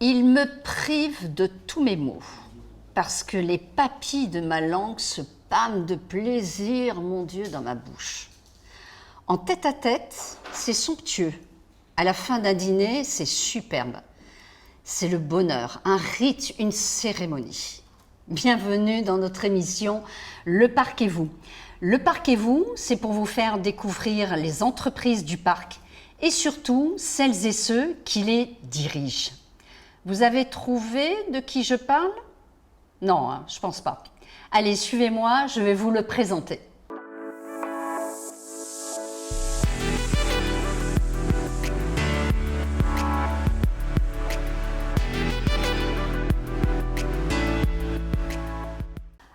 Il me prive de tous mes mots, parce que les papilles de ma langue se pâment de plaisir, mon Dieu, dans ma bouche. En tête-à-tête, c'est somptueux. À la fin d'un dîner, c'est superbe. C'est le bonheur, un rite, une cérémonie. Bienvenue dans notre émission Le Parc et vous. Le Parc et vous, c'est pour vous faire découvrir les entreprises du parc et surtout celles et ceux qui les dirigent. Vous avez trouvé de qui je parle? Non, hein, je pense pas. Allez, suivez-moi, je vais vous le présenter.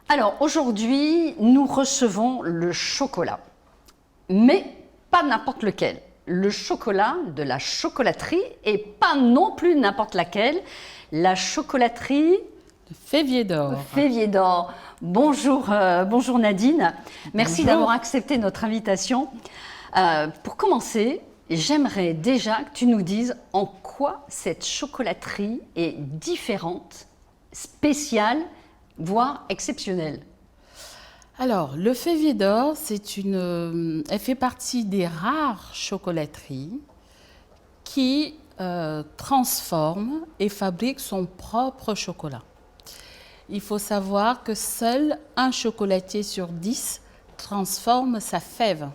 Alors aujourd'hui, nous recevons le chocolat, mais pas n'importe lequel. Le chocolat de la chocolaterie et pas non plus n'importe laquelle, la chocolaterie Févier d'Or. Févier d'Or. Bonjour, bonjour Nadine. Merci Bonjour. d'avoir accepté notre invitation. Pour commencer, j'aimerais déjà que tu nous dises en quoi cette chocolaterie est différente, spéciale, voire exceptionnelle. Alors, le Févier d'Or, elle fait partie des rares chocolateries qui transforme et fabrique son propre chocolat. Il faut savoir que seul un chocolatier sur 10 transforme sa fève.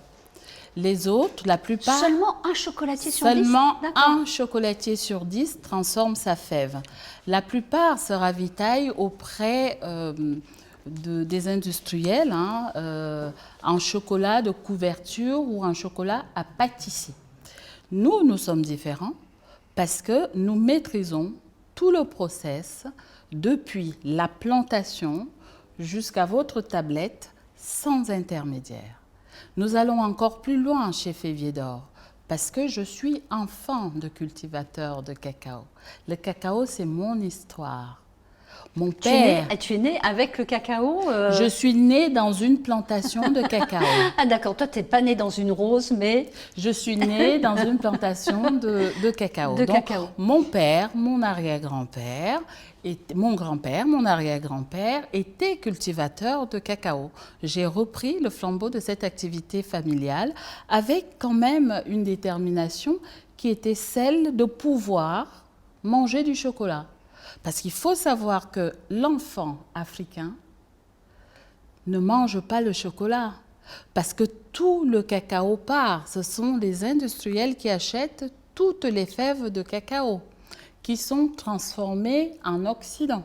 Les autres, la plupart... Seulement un chocolatier sur 10? Seulement D'accord. un chocolatier sur 10 transforme sa fève. La plupart se ravitaillent auprès des industriels en chocolat de couverture ou en chocolat à pâtisser. Nous sommes différents parce que nous maîtrisons tout le process depuis la plantation jusqu'à votre tablette sans intermédiaire. Nous allons encore plus loin chez Févier d'Or parce que je suis enfant de cultivateur de cacao. Le cacao, c'est mon histoire. Mon père... Tu es né avec le cacao Je suis née dans une plantation de cacao. Ah d'accord, toi tu n'es pas né dans une rose, mais... Je suis née dans une plantation de cacao. De Donc, cacao. Mon père, mon arrière-grand-père, mon grand-père, mon arrière-grand-père étaient cultivateurs de cacao. J'ai repris le flambeau de cette activité familiale avec quand même une détermination qui était celle de pouvoir manger du chocolat. Parce qu'il faut savoir que l'enfant africain ne mange pas le chocolat. Parce que tout le cacao part. Ce sont les industriels qui achètent toutes les fèves de cacao qui sont transformées en Occident.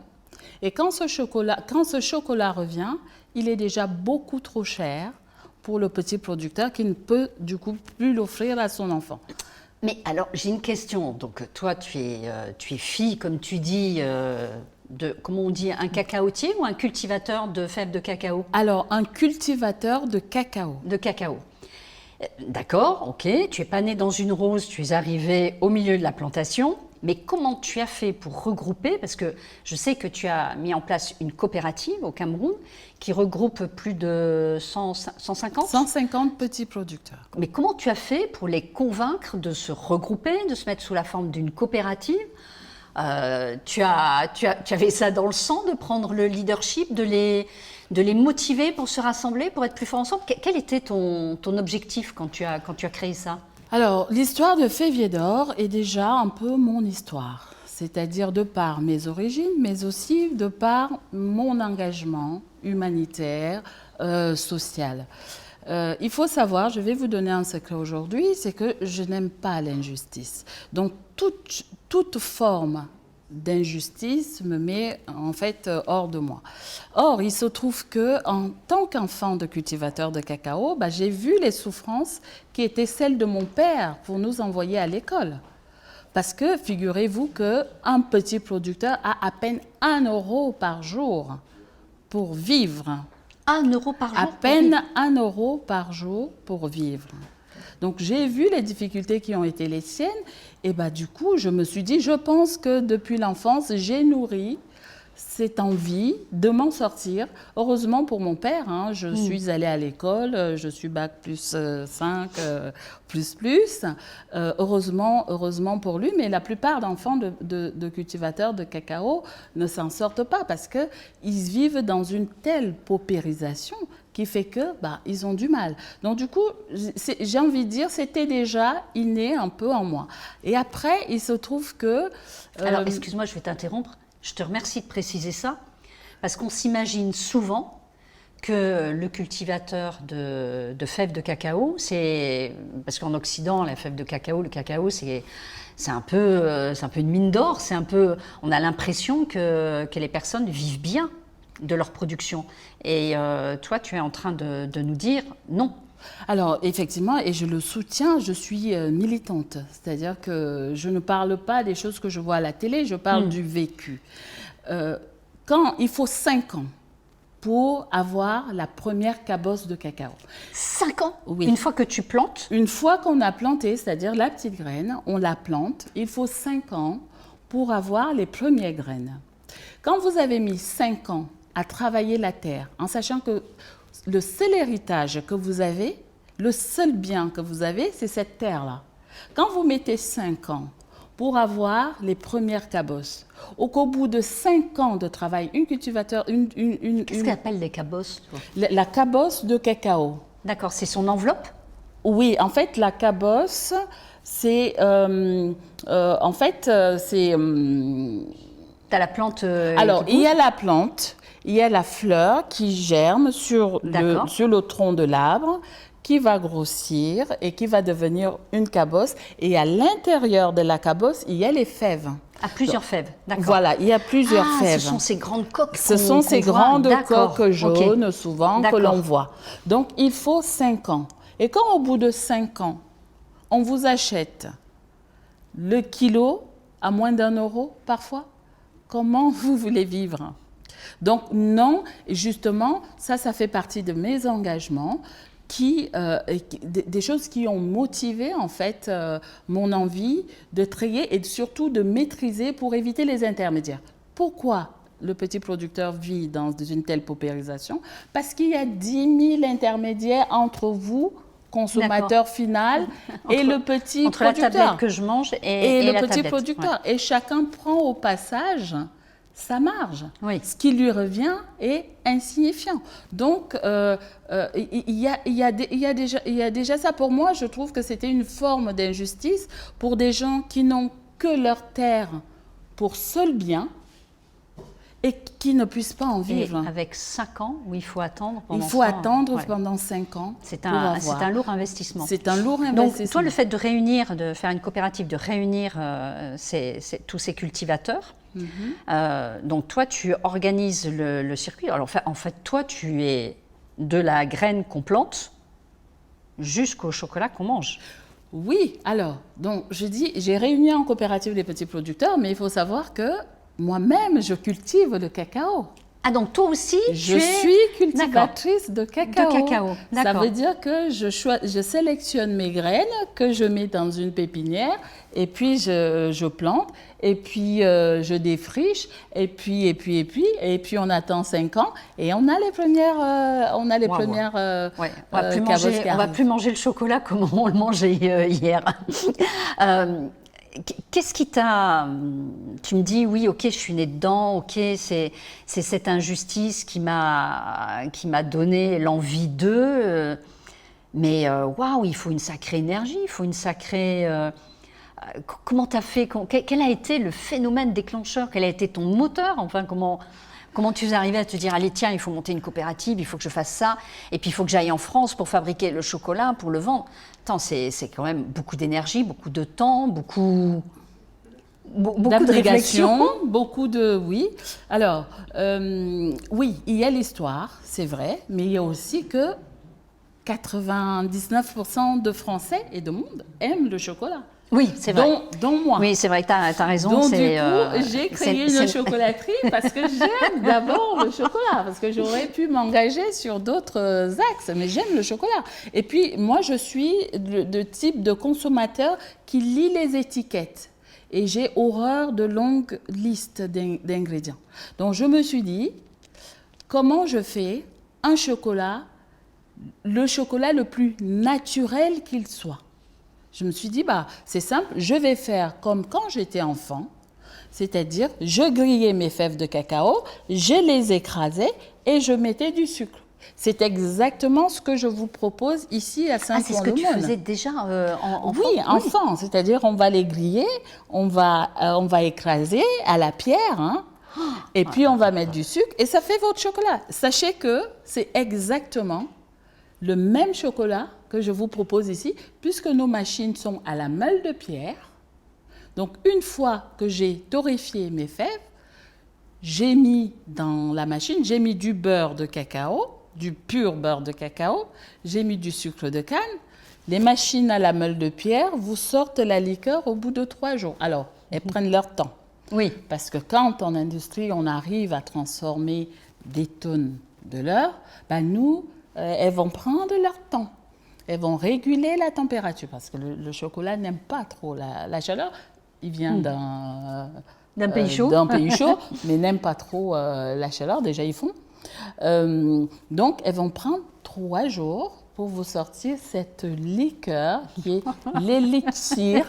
Et quand ce chocolat revient, il est déjà beaucoup trop cher pour le petit producteur qui ne peut du coup plus l'offrir à son enfant. Mais alors, j'ai une question. Donc, toi, tu es fille, comme tu dis, comment on dit, un cacaotier ou un cultivateur de fèves de cacao? Alors, un cultivateur de cacao. De cacao. D'accord, ok. Tu n'es pas né dans une rose, tu es arrivé au milieu de la plantation. Mais comment tu as fait pour regrouper? Parce que je sais que tu as mis en place une coopérative au Cameroun qui regroupe plus de 150 150 petits producteurs. Mais comment tu as fait pour les convaincre de se regrouper, de se mettre sous la forme d'une coopérative? Tu avais ça dans le sang, de prendre le leadership, de les motiver pour se rassembler, pour être plus forts ensemble. Quel était ton objectif quand tu as créé ça? Alors, l'histoire de Févier d'Or est déjà un peu mon histoire, c'est-à-dire de par mes origines, mais aussi de par mon engagement humanitaire, social. Il faut savoir, je vais vous donner un secret aujourd'hui, c'est que je n'aime pas l'injustice. Donc, toute forme d'injustice me met en fait hors de moi. Or, il se trouve que en tant qu'enfant de cultivateur de cacao, j'ai vu les souffrances qui étaient celles de mon père pour nous envoyer à l'école. Parce que figurez-vous qu'un petit producteur a à peine 1 euro par jour pour vivre. 1 euro par jour? À peine 1 euro par jour pour vivre. Donc j'ai vu les difficultés qui ont été les siennes et du coup je me suis dit, je pense que depuis l'enfance j'ai nourri cette envie de m'en sortir. Heureusement pour mon père, hein, je suis allée à l'école, je suis bac plus 5, plus. Heureusement pour lui, mais la plupart d'enfants de cultivateurs de cacao ne s'en sortent pas parce qu'ils vivent dans une telle paupérisation qui fait que ils ont du mal. Donc du coup, j'ai envie de dire, c'était déjà inné un peu en moi. Et après, il se trouve que... Alors, excuse-moi, je vais t'interrompre. Je te remercie de préciser ça, parce qu'on s'imagine souvent que le cultivateur de fèves de cacao, parce qu'en Occident, la fève de cacao, le cacao, c'est un peu une mine d'or. On a l'impression que les personnes vivent bien de leur production. Et toi, tu es en train de nous dire non. Alors, effectivement, et je le soutiens, je suis militante. C'est-à-dire que je ne parle pas des choses que je vois à la télé, je parle du vécu. Quand il faut 5 ans pour avoir la première cabosse de cacao. 5 ans? Oui. Une fois que tu plantes? Une fois qu'on a planté, c'est-à-dire la petite graine, on la plante, il faut 5 ans pour avoir les premières graines. Quand vous avez mis 5 ans à travailler la terre, en sachant que le seul héritage que vous avez, le seul bien que vous avez, c'est cette terre-là. Quand vous mettez 5 ans pour avoir les premières cabosses, ou qu'au bout de 5 ans de travail, un cultivateur... Qu'est-ce qu'on appelle les cabosses, toi? La cabosse de cacao. D'accord, c'est son enveloppe? Oui, en fait, la cabosse, c'est... T'as la plante... Alors, il y a la plante, il y a la fleur qui germe sur le tronc de l'arbre, qui va grossir et qui va devenir une cabosse. Et à l'intérieur de la cabosse, il y a les fèves. À plusieurs fèves, d'accord. Voilà, il y a plusieurs fèves. Ce sont ces grandes coques. Ce sont ces grandes coques jaunes, souvent, que l'on voit. Donc, il faut 5 ans. Et quand au bout de 5 ans, on vous achète le kilo à moins d'1 € parfois, comment vous voulez vivre? Donc non, justement, ça fait partie de mes engagements, des choses qui ont motivé en fait mon envie de trier et surtout de maîtriser pour éviter les intermédiaires. Pourquoi le petit producteur vit dans une telle paupérisation? Parce qu'il y a 10 000 intermédiaires entre vous, consommateur final, et le petit producteur. Entre la tablette que je mange et le la petit tablette. producteur. Ouais. Et chacun prend au passage sa marge. Oui. Ce qui lui revient est insignifiant. Donc, il y a déjà ça. Pour moi, je trouve que c'était une forme d'injustice pour des gens qui n'ont que leur terre pour seul bien et qui ne puissent pas en vivre. Et avec 5 ans, où il faut attendre pendant pendant 5 ans. C'est un lourd investissement. C'est un lourd investissement. Donc, toi, le fait de faire une coopérative, de réunir tous ces cultivateurs, donc toi, tu organises le circuit. Alors, en fait, toi, tu es de la graine qu'on plante jusqu'au chocolat qu'on mange. Oui, alors, donc je dis, j'ai réuni en coopérative les petits producteurs, mais il faut savoir que moi-même, je cultive le cacao. Ah, donc toi aussi, je suis cultivatrice de cacao. Ça veut dire que je sélectionne mes graines que je mets dans une pépinière et puis je plante et puis je défriche et puis on attend 5 ans et on a les premières on va plus manger le chocolat comme on le mangeait hier. Qu'est-ce qui t'a... Tu me dis, oui, ok, je suis née dedans, ok, c'est cette injustice qui m'a donné l'envie d'eux, mais waouh, il faut une sacrée énergie, il faut une sacrée... comment t'as fait? Quel a été le phénomène déclencheur? Quel a été ton moteur? Enfin, comment tu es arrivé à te dire, allez, tiens, il faut monter une coopérative, il faut que je fasse ça, et puis il faut que j'aille en France pour fabriquer le chocolat, pour le vendre. Attends, c'est quand même beaucoup d'énergie, beaucoup de temps, beaucoup de réflexion. Beaucoup de... Oui. Alors, oui, il y a l'histoire, c'est vrai, mais il y a aussi que 99% de Français et de monde aiment le chocolat. Oui, c'est vrai. Dont moi. Oui, c'est vrai que tu as raison. Donc, du coup, j'ai créé une chocolaterie parce que j'aime d'abord le chocolat, parce que j'aurais pu m'engager sur d'autres axes, mais j'aime le chocolat. Et puis, moi, je suis de type de consommateur qui lit les étiquettes. et j'ai horreur de longues listes d'ingrédients. Donc je me suis dit, comment je fais un chocolat, le chocolat le plus naturel qu'il soit. Je me suis dit, bah, c'est simple, je vais faire comme quand j'étais enfant, c'est-à-dire je grillais mes fèves de cacao, je les écrasais et je mettais du sucre. C'est exactement ce que je vous propose ici à Saint-Ouen-le-Monde. C'est ce que tu faisais déjà enfant? Oui, enfant, c'est-à-dire on va les griller, on va écraser à la pierre, hein, et puis on va mettre du sucre et ça fait votre chocolat. Sachez que c'est exactement le même chocolat que je vous propose ici, puisque nos machines sont à la meule de pierre. Donc une fois que j'ai torréfié mes fèves, j'ai mis dans la machine, j'ai mis du beurre de cacao, du pur beurre de cacao, j'ai mis du sucre de canne. Les machines à la meule de pierre vous sortent la liqueur au bout de 3 jours. Alors, elles prennent leur temps. Oui. Parce que quand en industrie, on arrive à transformer des tonnes de l'heure, ben nous, elles vont prendre leur temps. Elles vont réguler la température parce que le chocolat n'aime pas trop la chaleur. Il vient d'un pays chaud. D'un pays chaud, mais n'aime pas trop la chaleur. Déjà, ils font. Donc, elles vont prendre 3 jours pour vous sortir cette liqueur qui est l'élixir.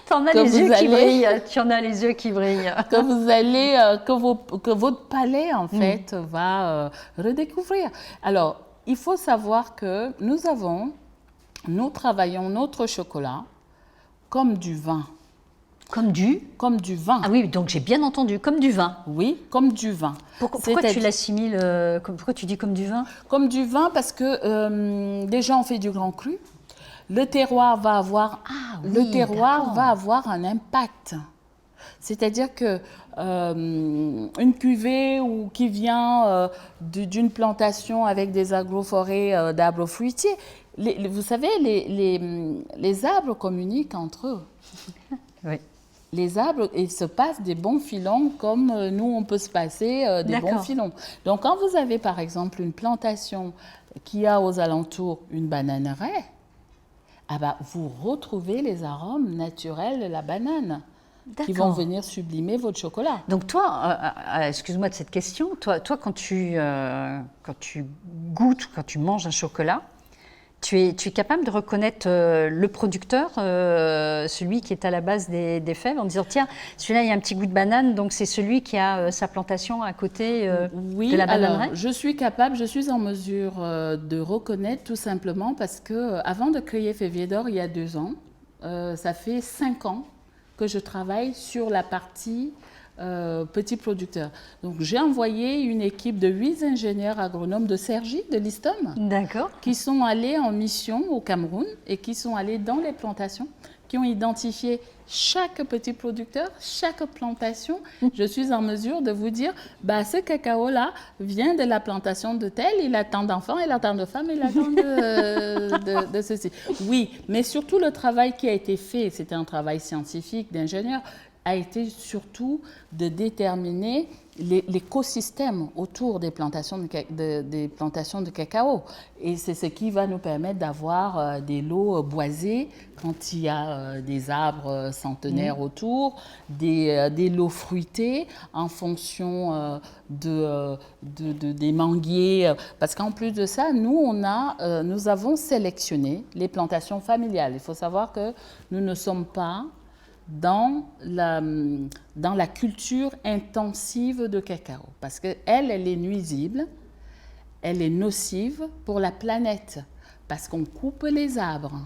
T'en as les yeux qui brillent. Tu en as les yeux qui brillent. Que vous allez, que votre palais en fait va redécouvrir. Alors, il faut savoir que nous travaillons notre chocolat comme du vin. Comme du? Comme du vin. Ah oui, donc j'ai bien entendu, comme du vin. Oui, comme du vin. Pourquoi tu l'assimiles, pourquoi tu dis comme du vin? Comme du vin parce que déjà on fait du grand cru. Le terroir va avoir, un impact. C'est-à-dire que une cuvée qui vient d'une plantation avec des agroforêts d'arbres fruitiers, vous savez, les arbres communiquent entre eux. Oui. Les arbres, il se passe des bons filons comme nous, on peut se passer des bons filons. Donc, quand vous avez, par exemple, une plantation qui a aux alentours une bananeraie, ah bah, vous retrouvez les arômes naturels de la banane qui vont venir sublimer votre chocolat. Donc toi, excuse-moi de cette question, toi quand tu goûtes, quand tu manges un chocolat, tu es capable de reconnaître le producteur, celui qui est à la base des fèves, en disant tiens, celui-là il y a un petit goût de banane, donc c'est celui qui a sa plantation à côté de la bananeraie? Alors, je suis en mesure de reconnaître tout simplement parce que avant de créer Févier d'Or il y a 2 ans, ça fait 5 ans que je travaille sur la partie petits producteurs. Donc, j'ai envoyé une équipe de 8 ingénieurs agronomes de Cergy, de l'ISTOM, qui sont allés en mission au Cameroun et qui sont allés dans les plantations, qui ont identifié chaque petit producteur, chaque plantation. Je suis en mesure de vous dire, bah, ce cacao-là vient de la plantation de tel, il a tant d'enfants, il a tant de femmes, il a tant de ceci. Oui, mais surtout le travail qui a été fait, c'était un travail scientifique d'ingénieur, a été surtout de déterminer l'écosystème autour des plantations de cacao. Et c'est ce qui va nous permettre d'avoir des lots boisés quand il y a des arbres centenaires autour, des lots fruités en fonction des manguiers. Parce qu'en plus de ça, nous avons sélectionné les plantations familiales. Il faut savoir que nous ne sommes pas dans la culture intensive de cacao, parce qu'elle est nuisible, elle est nocive pour la planète, parce qu'on coupe les arbres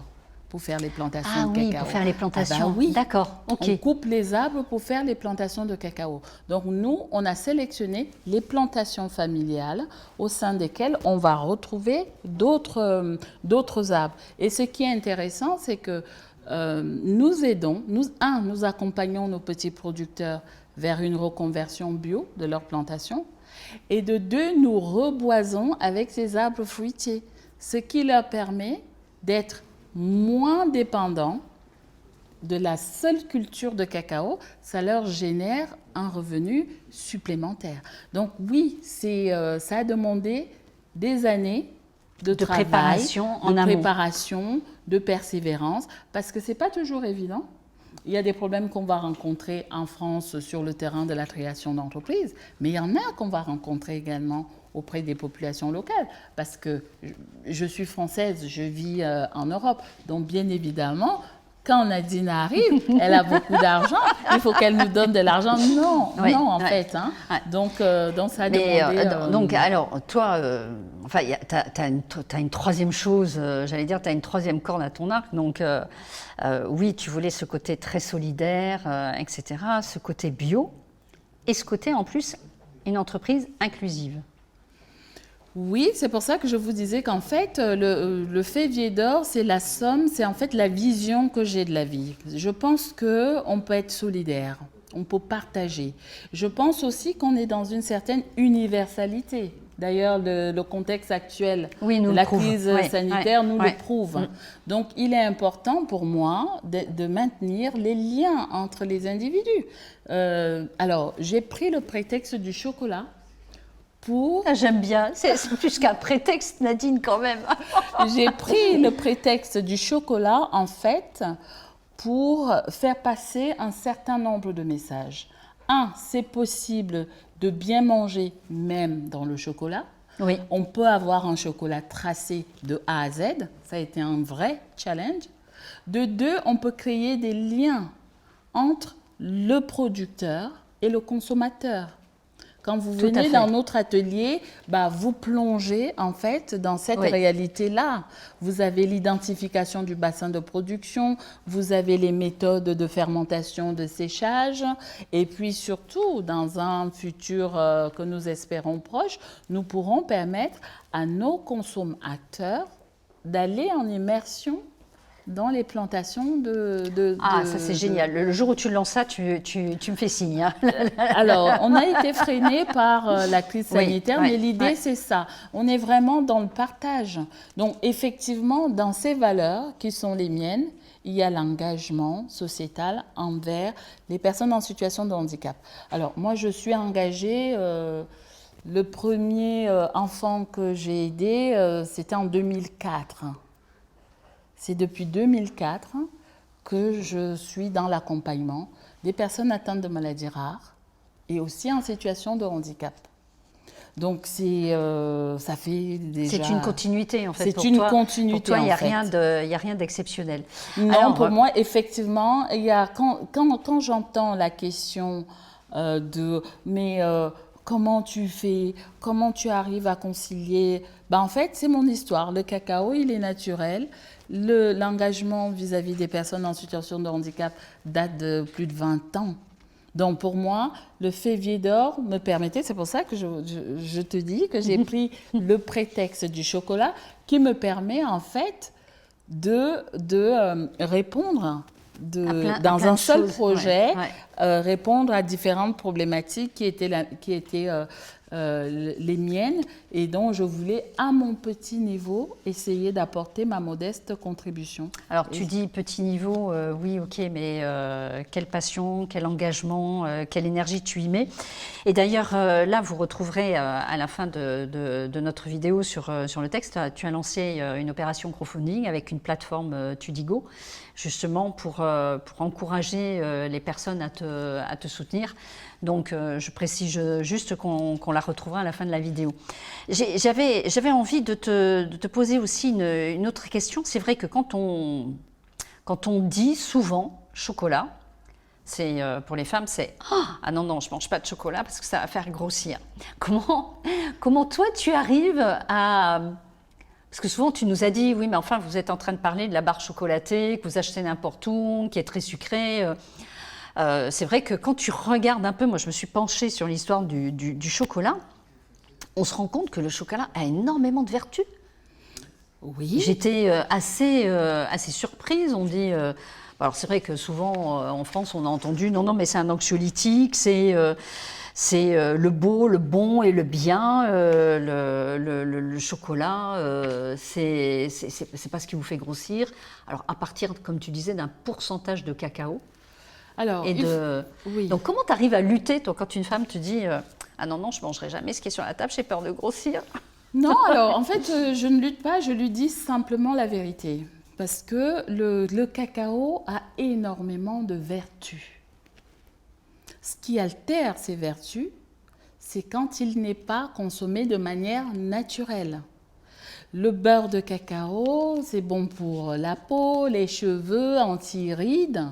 pour faire les plantations de cacao. Ah oui, pour faire les plantations, ah bah oui. D'accord, ok. On coupe les arbres pour faire les plantations de cacao. Donc nous, on a sélectionné les plantations familiales au sein desquelles on va retrouver d'autres arbres. Et ce qui est intéressant, c'est que nous accompagnons nos petits producteurs vers une reconversion bio de leur plantation et de 2, nous reboisons avec ces arbres fruitiers, ce qui leur permet d'être moins dépendants de la seule culture de cacao. Ça leur génère un revenu supplémentaire. Donc oui, ça a demandé des années de travail, préparation en amont. préparation, de persévérance, parce que ce n'est pas toujours évident. Il y a des problèmes qu'on va rencontrer en France sur le terrain de la création d'entreprises, mais il y en a qu'on va rencontrer également auprès des populations locales, parce que je suis française, je vis en Europe, donc bien évidemment, quand Nadine arrive, elle a beaucoup d'argent, il faut qu'elle nous donne de l'argent. Non, Oui, non, en ouais, fait. Hein. ouais. Donc, ça a demandé... Donc, alors, toi, enfin, tu as une troisième chose, j'allais dire, tu as une troisième corde à ton arc. Donc, oui, tu voulais ce côté très solidaire, etc., ce côté bio, et ce côté, en plus, une entreprise inclusive. Oui, c'est pour ça que je vous disais qu'en fait, le Févier d'or, c'est la somme, c'est en fait la vision que j'ai de la vie. Je pense qu'on peut être solidaire, on peut partager. Je pense aussi qu'on est dans une certaine universalité. D'ailleurs, le contexte actuel de la crise sanitaire nous le prouve. Donc, il est important pour moi de maintenir les liens entre les individus. Alors, j'ai pris le prétexte du chocolat. J'aime bien, c'est plus qu'un prétexte, Nadine, quand même. J'ai pris le prétexte du chocolat, en fait, pour faire passer un certain nombre de messages. C'est possible de bien manger même dans le chocolat. Oui. On peut avoir un chocolat tracé de A à Z. Ça a été un vrai challenge. De deux, on peut créer des liens entre le producteur et le consommateur. Quand vous venez dans notre atelier, vous plongez en fait dans cette réalité-là. Vous avez l'identification du bassin de production, vous avez les méthodes de fermentation, de séchage, et puis surtout, dans un futur que nous espérons proche, nous pourrons permettre à nos consommateurs d'aller en immersion dans les plantations ça c'est génial. Le jour où tu lances ça, tu me fais signe. Hein. Alors, on a été freiné par la crise sanitaire, mais l'idée c'est ça. On est vraiment dans le partage. Donc, effectivement, dans ces valeurs qui sont les miennes, il y a l'engagement sociétal envers les personnes en situation de handicap. Alors, moi, je suis engagée... le premier enfant que j'ai aidé, c'était en 2004. C'est depuis 2004 que je suis dans l'accompagnement des personnes atteintes de maladies rares et aussi en situation de handicap. Donc, ça fait déjà... C'est une continuité, en fait. C'est une continuité, pour toi, il n'y a rien d'exceptionnel. Non, alors, pour moi, effectivement, quand j'entends la question comment tu fais, comment tu arrives à concilier, en fait, c'est mon histoire. Le cacao, il est naturel. L'engagement vis-à-vis des personnes en situation de handicap date de plus de 20 ans. Donc, pour moi, le Févier d'or me permettait, c'est pour ça que je te dis que j'ai pris le prétexte du chocolat qui me permet, en fait, de répondre dans un seul projet, répondre à différentes problématiques qui étaient les miennes et dont je voulais, à mon petit niveau, essayer d'apporter ma modeste contribution. Alors, tu dis petit niveau, oui, ok, mais quelle passion, quel engagement, quelle énergie tu y mets. Et d'ailleurs, là, vous retrouverez à la fin de notre vidéo sur le texte, tu as lancé une opération crowdfunding avec une plateforme Tudigo, justement pour encourager les personnes à te soutenir. Donc, je précise juste qu'on la retrouvera à la fin de la vidéo. J'avais envie de te poser aussi une autre question. C'est vrai que quand on dit souvent chocolat, c'est pour les femmes, c'est ah non, je ne mange pas de chocolat parce que ça va faire grossir. Comment toi, tu arrives à... Parce que souvent, tu nous as dit, oui, mais enfin, vous êtes en train de parler de la barre chocolatée, que vous achetez n'importe où, qui est très sucrée. C'est vrai que quand tu regardes un peu, moi je me suis penchée sur l'histoire du chocolat, on se rend compte que le chocolat a énormément de vertus. Oui. J'étais assez surprise. On dit, alors c'est vrai que souvent en France on a entendu non mais c'est un anxiolytique, c'est le beau, le bon et le bien. Le chocolat, c'est pas ce qui vous fait grossir. Alors à partir, comme tu disais, d'un pourcentage de cacao. Alors, oui. Donc, comment tu arrives à lutter, toi, quand une femme te dit ah non, je ne mangerai jamais ce qui est sur la table, j'ai peur de grossir. Non, alors, en fait, je ne lutte pas, je lui dis simplement la vérité. Parce que le cacao a énormément de vertus. Ce qui altère ces vertus, c'est quand il n'est pas consommé de manière naturelle. Le beurre de cacao, c'est bon pour la peau, les cheveux, anti-rides.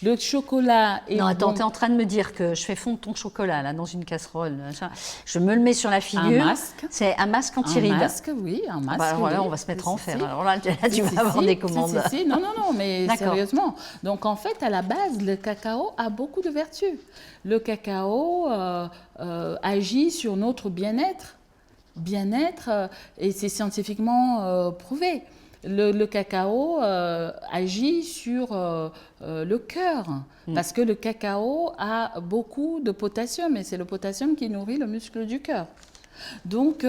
Le chocolat est Non, attends, bon. tu es en train de me dire que je fais fondre ton chocolat là, dans une casserole. Machin. Je me le mets sur la figure. Un masque. C'est un masque Un anti-rides. masque, oui, un masque. Bah, alors là, oui. on va se mettre Si, en si, fer. si. Alors là, tu Si, vas si, avoir si. des commandes. Si. Non, mais D'accord. sérieusement. Donc, en fait, à la base, le cacao a beaucoup de vertus. Le cacao agit sur notre bien-être. Et c'est scientifiquement prouvé. Le cacao agit sur le cœur, parce que le cacao a beaucoup de potassium, et c'est le potassium qui nourrit le muscle du cœur. Donc,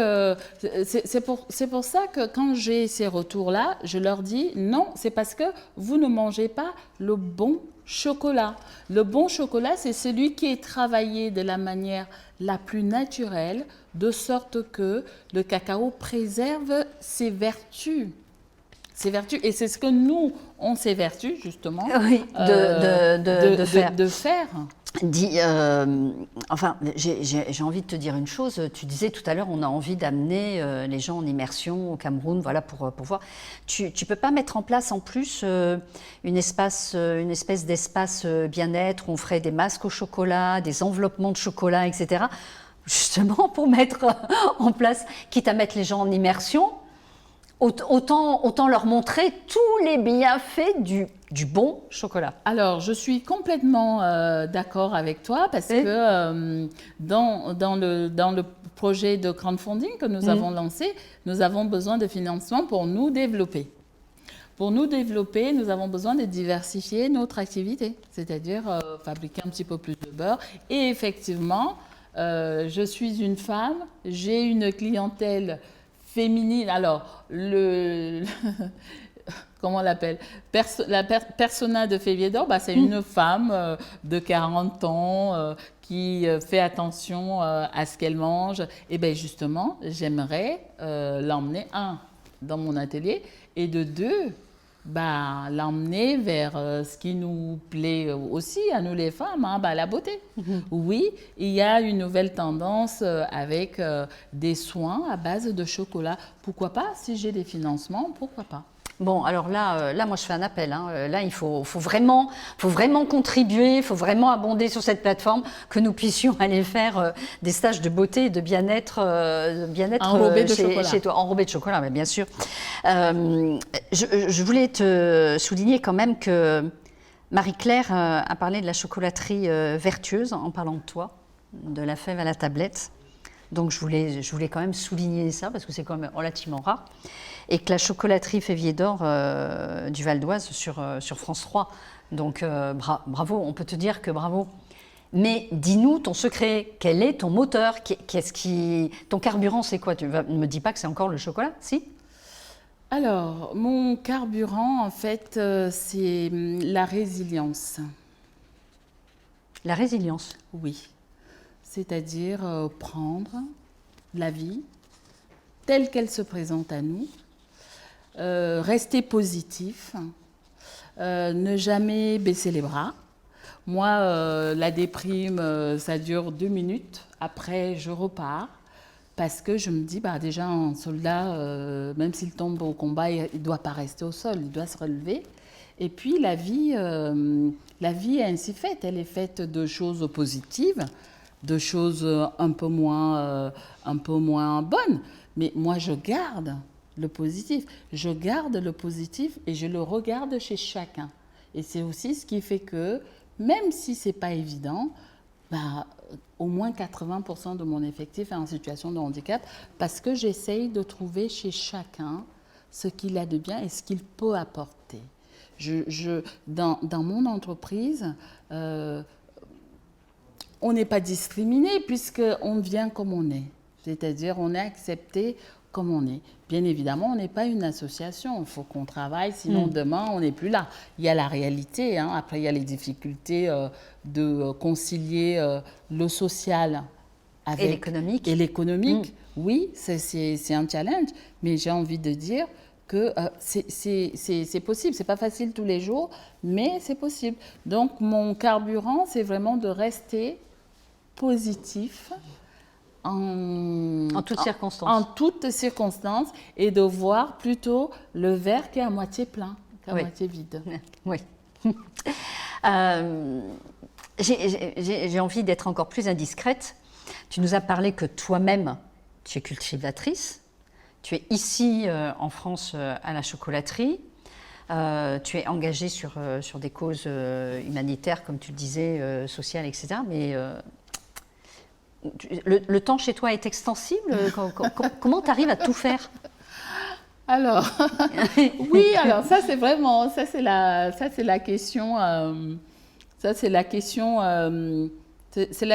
c'est pour ça que quand j'ai ces retours-là, je leur dis non, c'est parce que vous ne mangez pas le bon chocolat. Le bon chocolat, c'est celui qui est travaillé de la manière la plus naturelle, de sorte que le cacao préserve ses vertus. Et c'est ce que nous, on s'évertue justement Oui, de faire. de faire. Enfin, j'ai envie de te dire une chose. Tu disais tout à l'heure, on a envie d'amener les gens en immersion au Cameroun, voilà, pour voir. Tu peux pas mettre en place en plus une espèce d'espace bien-être où on ferait des masques au chocolat, des enveloppements de chocolat, etc. Justement pour mettre en place, quitte à mettre les gens en immersion, autant leur montrer tous les bienfaits du bon chocolat. Alors, je suis complètement d'accord avec toi parce que dans le projet de crowdfunding que nous avons lancé, nous avons besoin de financement pour nous développer. Pour nous développer, nous avons besoin de diversifier notre activité, c'est-à-dire fabriquer un petit peu plus de beurre. Et effectivement, je suis une femme, j'ai une clientèle féminine. Alors, comment on l'appelle, la persona de Févier d'Or, c'est une femme de 40 ans qui fait attention à ce qu'elle mange. Et bien justement, j'aimerais l'emmener, dans mon atelier, et de deux, l'emmener vers ce qui nous plaît aussi à nous les femmes, la beauté. Oui, il y a une nouvelle tendance avec des soins à base de chocolat. Pourquoi pas? Si j'ai des financements, pourquoi pas? Bon, alors là, moi, je fais un appel. Là, il faut vraiment contribuer, il faut vraiment abonder sur cette plateforme, que nous puissions aller faire des stages de beauté et de bien-être enrobé de chocolat. Chez toi. Enrobé de chocolat, mais bien sûr. Je voulais te souligner quand même que Marie-Claire a parlé de la chocolaterie vertueuse en parlant de toi, de la fève à la tablette. Donc, je voulais quand même souligner ça, parce que c'est quand même relativement rare. Et que la chocolaterie Févier d'Or du Val d'Oise sur France 3. Donc, bravo, on peut te dire que bravo. Mais dis-nous ton secret, quel est ton moteur? Ton carburant, c'est quoi? Ne me dis pas que c'est encore le chocolat, si? Alors, mon carburant, en fait, c'est la résilience. La résilience? Oui. C'est-à-dire prendre la vie telle qu'elle se présente à nous, rester positif, ne jamais baisser les bras. Moi, la déprime, ça dure 2 minutes. Après, je repars parce que je me dis, déjà, un soldat, même s'il tombe au combat, il ne doit pas rester au sol, il doit se relever. Et puis, la vie est ainsi faite. Elle est faite de choses positives, de choses un peu moins bonnes. Mais moi, je garde le positif. Je garde le positif et je le regarde chez chacun. Et c'est aussi ce qui fait que, même si ce n'est pas évident, au moins 80% de mon effectif est en situation de handicap parce que j'essaye de trouver chez chacun ce qu'il a de bien et ce qu'il peut apporter. Dans mon entreprise, on n'est pas discriminé puisqu'on vient comme on est. C'est-à-dire on est accepté comme on est. Bien évidemment, on n'est pas une association. Il faut qu'on travaille, sinon demain, on n'est plus là. Il y a la réalité. Après, il y a les difficultés de concilier le social avec... Et l'économique. Et l'économique, oui, c'est un challenge. Mais j'ai envie de dire que c'est possible. C'est pas facile tous les jours, mais c'est possible. Donc, mon carburant, c'est vraiment de rester positif En toutes circonstances. En toutes circonstances et de voir plutôt le verre qui est à moitié plein qu'à moitié vide. Oui. J'ai envie d'être encore plus indiscrète. Tu nous as parlé que toi-même, tu es cultivatrice. Tu es ici en France à la chocolaterie. Tu es engagée sur des causes humanitaires, comme tu le disais, sociales, etc. Mais le temps chez toi est extensible. Comment tu arrives à tout faire? Alors, oui, alors ça c'est vraiment, ça c'est la question, c'est la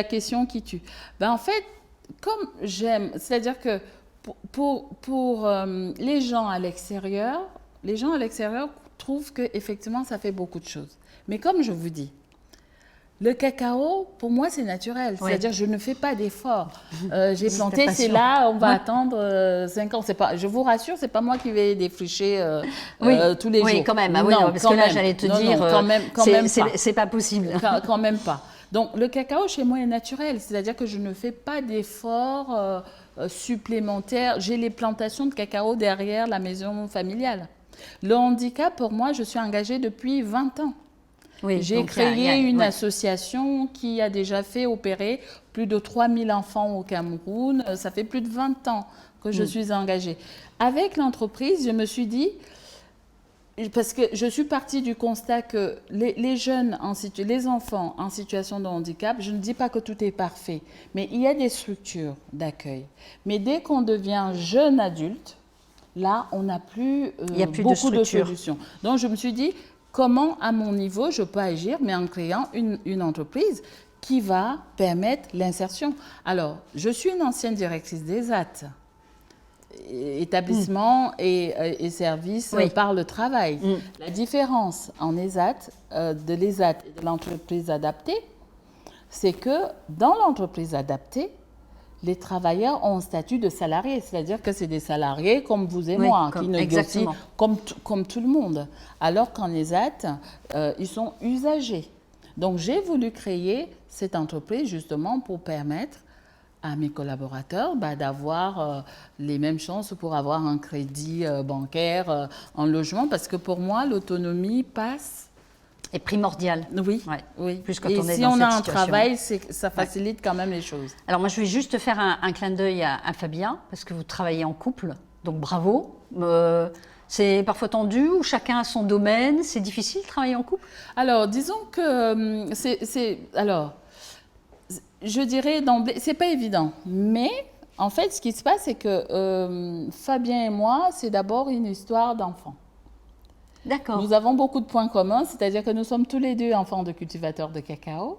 question qui tue. Ben, en fait, comme j'aime, c'est-à-dire que pour les gens à l'extérieur trouvent que effectivement ça fait beaucoup de choses. Mais comme je vous dis, le cacao, pour moi, c'est naturel. C'est-à-dire, je ne fais pas d'efforts. J'ai planté, c'est là, on va attendre 5 ans. Pas, je vous rassure, c'est pas moi qui vais défricher tous les jours. Oui, quand même. Ah, non, oui, non, parce que là, j'allais te dire, quand même c'est pas possible. Quand même pas. Donc, le cacao, chez moi, est naturel. C'est-à-dire que je ne fais pas d'efforts supplémentaires. J'ai les plantations de cacao derrière la maison familiale. Le handicap, pour moi, je suis engagée depuis 20 ans. Oui, j'ai créé une association qui a déjà fait opérer plus de 3000 enfants au Cameroun. Ça fait plus de 20 ans que je suis engagée. Avec l'entreprise, je me suis dit, parce que je suis partie du constat que les jeunes, les enfants en situation de handicap, je ne dis pas que tout est parfait, mais il y a des structures d'accueil. Mais dès qu'on devient jeune adulte, là, on n'a plus, beaucoup de solutions. Donc, je me suis dit, comment, à mon niveau, je peux agir, mais en créant une entreprise qui va permettre l'insertion. Alors, je suis une ancienne directrice d'ESAT, établissement et services par le travail. La différence en ESAT, de l'ESAT et de l'entreprise adaptée, c'est que dans l'entreprise adaptée, les travailleurs ont un statut de salarié, c'est-à-dire que c'est des salariés comme vous et moi, qui négocient comme tout le monde. Alors qu'en ESAT, ils sont usagers. Donc j'ai voulu créer cette entreprise justement pour permettre à mes collaborateurs d'avoir les mêmes chances pour avoir un crédit bancaire en logement, parce que pour moi, l'autonomie est primordial. Oui, oui. Plus quand et on est si dans on cette a un situation. travail, ça facilite quand même les choses. Alors moi, je vais juste faire un clin d'œil à Fabien, parce que vous travaillez en couple, donc bravo. C'est parfois tendu, ou chacun a son domaine, c'est difficile de travailler en couple? Alors, disons que je dirais d'emblée, c'est pas évident, mais en fait, ce qui se passe, c'est que Fabien et moi, c'est d'abord une histoire d'enfants. D'accord. Nous avons beaucoup de points communs, c'est-à-dire que nous sommes tous les deux enfants de cultivateurs de cacao.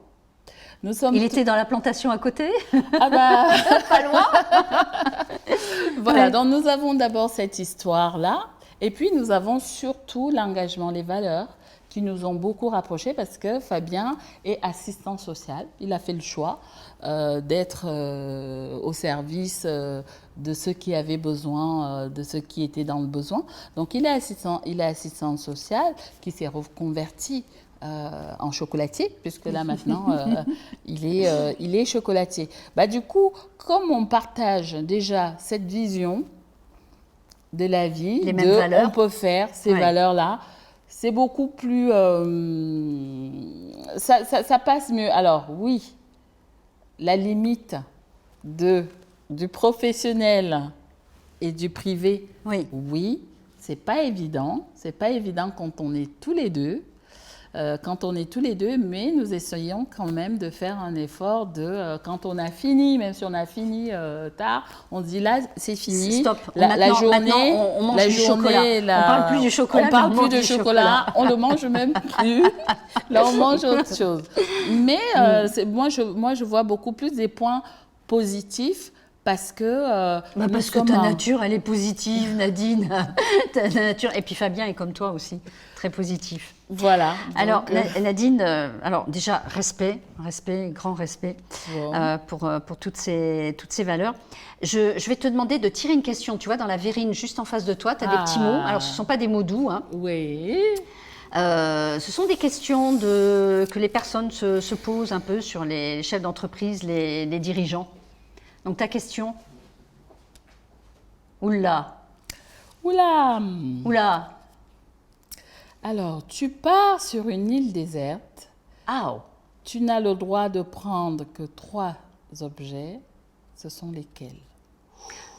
Il était dans la plantation à côté? Ah bah, pas loin. Voilà, donc nous avons d'abord cette histoire-là, et puis nous avons surtout l'engagement, les valeurs qui nous ont beaucoup rapprochés, parce que Fabien est assistant social. Il a fait le choix d'être au service de ceux qui avaient besoin, de ceux qui étaient dans le besoin. Donc il est assistant social qui s'est reconverti en chocolatier, puisque là maintenant il est chocolatier. Du coup, comme on partage déjà cette vision de la vie, les mêmes valeurs, on peut faire ces valeurs-là, c'est beaucoup plus... ça passe mieux. Alors oui, la limite du professionnel et du privé, oui, c'est pas évident. C'est pas évident quand on est tous les deux. Mais nous essayons quand même de faire un effort quand on a fini, même si on a fini tard, on dit là, c'est fini. Stop. La journée, on mange du chocolat. On parle plus du chocolat. On parle plus de chocolat. On le mange même plus. Là, on mange autre chose. Mais moi, je vois beaucoup plus des points positifs. Parce que ta nature, elle est positive, Nadine. Ta nature. Et puis Fabien est comme toi aussi, très positif. Voilà. Alors, Donc, Nadine, alors déjà, grand respect Bon. pour toutes ces valeurs. Je vais te demander de tirer une question. Tu vois, dans la verrine juste en face de toi, tu as des petits mots. Alors, ce ne sont pas des mots doux, hein. Oui. Ce sont des questions que les personnes se posent un peu sur les chefs d'entreprise, les dirigeants. Donc, ta question. Oula, Oula. oula, Alors, tu pars sur une île déserte. ah, Tu n'as le droit de prendre que 3 objets. Ce sont lesquels?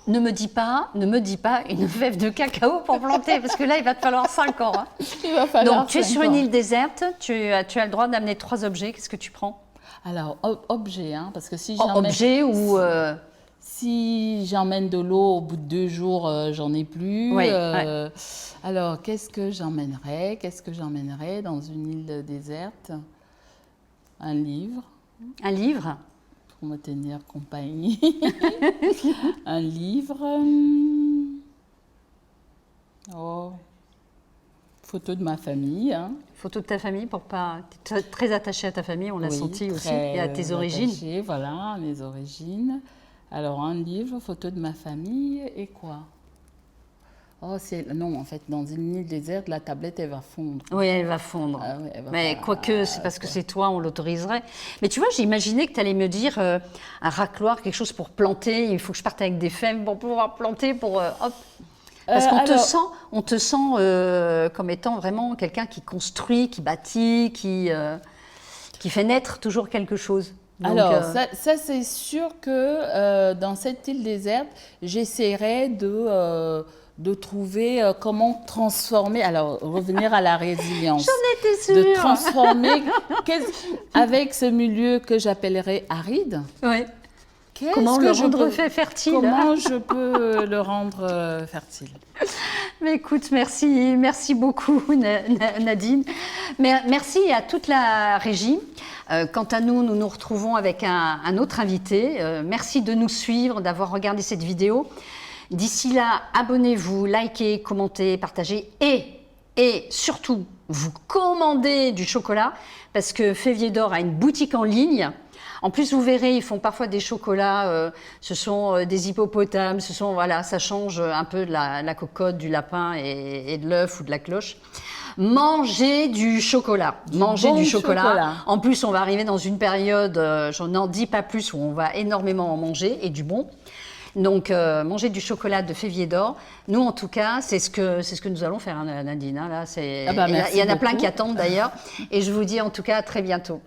ne me dis pas une fève de cacao pour planter, parce que là, il va te falloir 5 ans. Hein. Il va falloir Donc, tu es 5 sur une ans. île déserte, tu as le droit d'amener 3 objets. Qu'est-ce que tu prends? Alors, objet, hein, parce que si j'emmène... Objet ou... Si j'emmène de l'eau, au bout de 2 jours, j'en ai plus. Oui, Alors, qu'est-ce que j'emmènerais? Qu'est-ce que j'emmènerais dans une île déserte? Un livre un livre? pour me tenir compagnie. Un livre. Oh, photo de ma famille. Hein. Photo de ta famille pour pas... Tu es très attachée à ta famille, on l'a Oui, senti aussi, très et à tes origines. attachée, voilà, à mes origines. Alors, un livre, photo de ma famille et quoi? Oh, non, en fait, dans une île déserte, la tablette, elle va fondre. Oui, elle va fondre. Ah oui, elle va Mais pas- quoique, c'est parce que c'est toi, on l'autoriserait. Mais tu vois, j'ai imaginé que tu allais me dire un racloir, quelque chose pour planter. Il faut que je parte avec des fèves pour pouvoir planter, hop. Parce qu'on alors- te sent comme étant vraiment quelqu'un qui construit, qui bâtit, qui fait naître toujours quelque chose. Donc, Alors, ça c'est sûr que dans cette île déserte, j'essaierai de trouver comment transformer, alors revenir à la résilience. j'en étais sûre. De transformer avec ce milieu que j'appellerais aride. Ouais. qu'est-ce Comment que le je rendre peux- fertile? Comment je peux le rendre fertile? Mais écoute, merci beaucoup Nadine. Merci à toute la régie. Quant à nous, nous nous retrouvons avec un autre invité. Merci de nous suivre, d'avoir regardé cette vidéo. D'ici là, abonnez-vous, likez, commentez, partagez et surtout, vous commandez du chocolat parce que Févier d'Or a une boutique en ligne. En plus, vous verrez, ils font parfois des chocolats, ce sont des hippopotames, voilà, ça change un peu de la cocotte, du lapin et de l'œuf ou de la cloche. Mangez du chocolat, mangez bon du chocolat. chocolat. En plus, on va arriver dans une période, je n'en dis pas plus, où on va énormément en manger et du bon. Donc, manger du chocolat de Févier d'Or. Nous, en tout cas, c'est ce que nous allons faire, hein, Nadine. Hein, là, Ah bah, il merci y en a plein beaucoup. qui attendent d'ailleurs. Et je vous dis en tout cas à très bientôt.